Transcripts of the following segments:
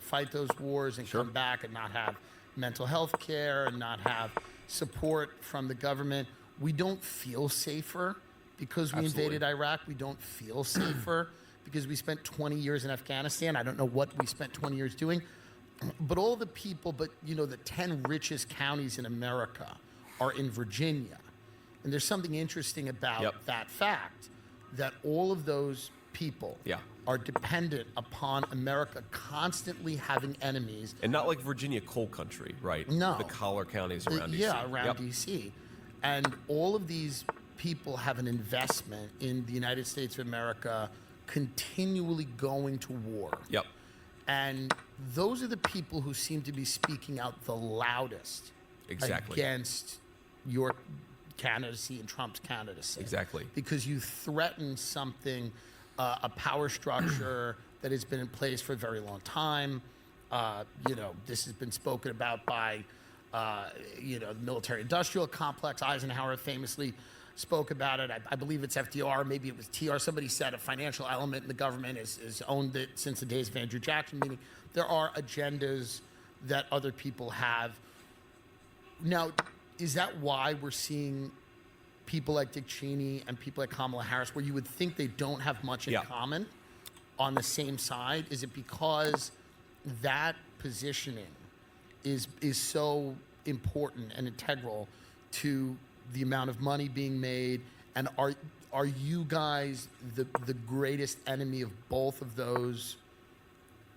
fight those wars and come back and not have mental health care and not have support from the government. We don't feel safer because we invaded Iraq. We don't feel safer because we spent 20 years in Afghanistan. I don't know what we spent 20 years doing. But all the people, the 10 richest counties in America are in Virginia. And there's something interesting about that fact, that all of those people are dependent upon America constantly having enemies. And not like Virginia coal country, right? No. The collar counties around D.C. Yeah, around D.C. And all of these people have an investment in the United States of America continually going to war. Yep. And those are the people who seem to be speaking out the loudest against your candidacy and Trump's candidacy. Exactly. Because you threaten something, a power structure that has been in place for a very long time. This has been spoken about by, the military-industrial complex. Eisenhower famously spoke about it. I believe it's FDR, maybe it was TR. Somebody said a financial element in the government has owned it since the days of Andrew Jackson, meaning there are agendas that other people have. Now, is that why we're seeing people like Dick Cheney and people like Kamala Harris, where you would think they don't have much in common on the same side? Is it because that positioning is so important and integral to the amount of money being made? And are you guys the greatest enemy of both of those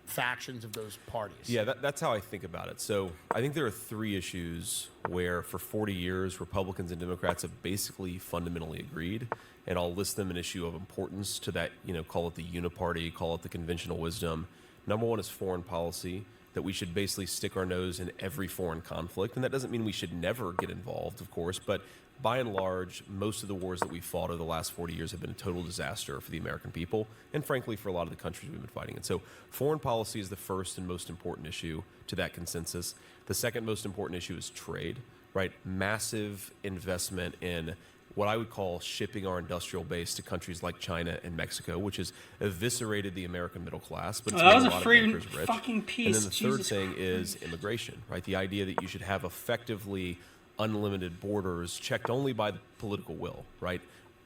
factions, of those parties? Yeah, that's how I think about it. So I think there are three issues where for 40 years, Republicans and Democrats have basically fundamentally agreed. And I'll list them an issue of importance to that, call it the uniparty, call it the conventional wisdom. Number one is foreign policy, that we should basically stick our nose in every foreign conflict. And that doesn't mean we should never get involved, of course, but by and large, most of the wars that we've fought over the last 40 years have been a total disaster for the American people, and frankly, for a lot of the countries we've been fighting in. So foreign policy is the first and most important issue to that consensus. The second most important issue is trade, right? Massive investment in what I would call shipping our industrial base to countries like China and Mexico, which has eviscerated the American middle class. But it's made a lot of bankers rich. Fucking piece. And then the third thing is immigration, right? The idea that you should have effectively unlimited borders checked only by the political will, right?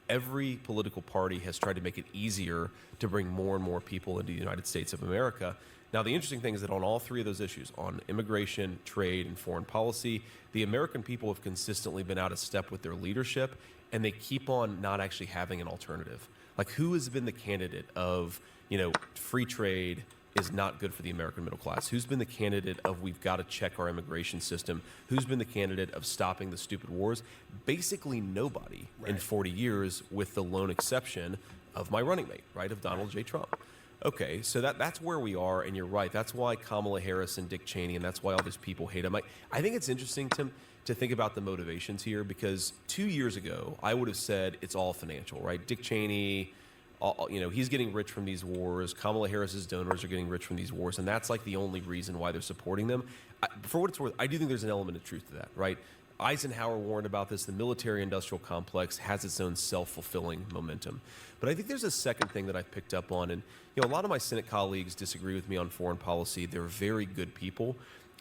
Every political party has tried to make it easier to bring more and more people into the United States of America. Now, the interesting thing is that on all three of those issues, on immigration, trade, and foreign policy, the American people have consistently been out of step with their leadership, and they keep on not actually having an alternative. Like, who has been the candidate of, free trade is not good for the American middle class? Who's been the candidate of we've got to check our immigration system? Who's been the candidate of stopping the stupid wars? Basically nobody in 40 years, with the lone exception of my running mate, right, of Donald J. Trump. Okay, so that's where we are, and you're right. That's why Kamala Harris and Dick Cheney, and that's why all these people hate him. I think it's interesting, Tim, to think about the motivations here, because 2 years ago, I would have said it's all financial, right? Dick Cheney, he's getting rich from these wars. Kamala Harris's donors are getting rich from these wars, and that's like the only reason why they're supporting them. For what it's worth, I do think there's an element of truth to that, right? Eisenhower warned about this. The military-industrial complex has its own self-fulfilling momentum. But I think there's a second thing that I've picked up on, and a lot of my Senate colleagues disagree with me on foreign policy. They're very good people.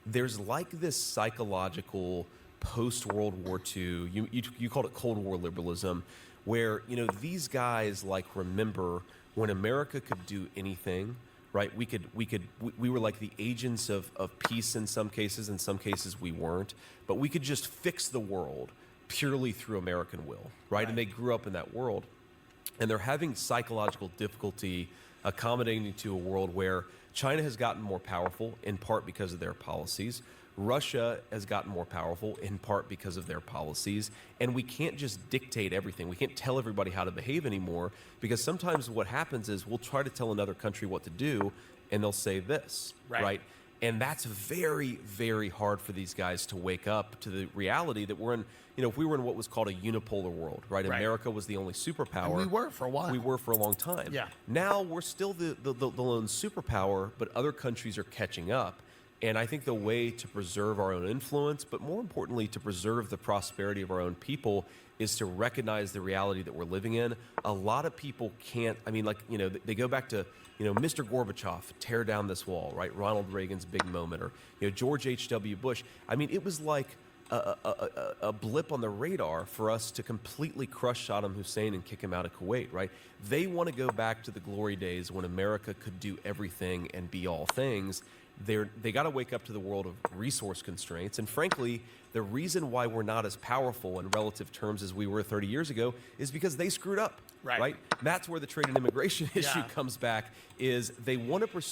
There's like this psychological post-World War II, you called it Cold War liberalism, where, these guys remember when America could do anything, right? We were like the agents of peace in some cases we weren't, but we could just fix the world purely through American will, right? And they grew up in that world, and they're having psychological difficulty accommodating to a world where China has gotten more powerful, in part because of their policies. Russia has gotten more powerful, in part because of their policies, and we can't just dictate everything. We can't tell everybody how to behave anymore, because sometimes what happens is we'll try to tell another country what to do, and they'll say this, right? And that's very, very hard for these guys to wake up to the reality that we're in. If we were in what was called a unipolar world, right? America was the only superpower. And we were for a while. We were for a long time. Yeah. Now we're still the lone superpower, but other countries are catching up. And I think the way to preserve our own influence, but more importantly, to preserve the prosperity of our own people, is to recognize the reality that we're living in. A lot of people can't, I mean, like, you know, they go back to, you know, Mr. Gorbachev, tear down this wall, right? Ronald Reagan's big moment, or, you know, George H.W. Bush. I mean, it was like a blip on the radar for us to completely crush Saddam Hussein and kick him out of Kuwait, right? They want to go back to the glory days when America could do everything and be all things. They got to wake up to the world of resource constraints. And frankly, the reason why we're not as powerful in relative terms as we were 30 years ago is because they screwed up, right? That's where the trade and immigration issue comes back, is they want to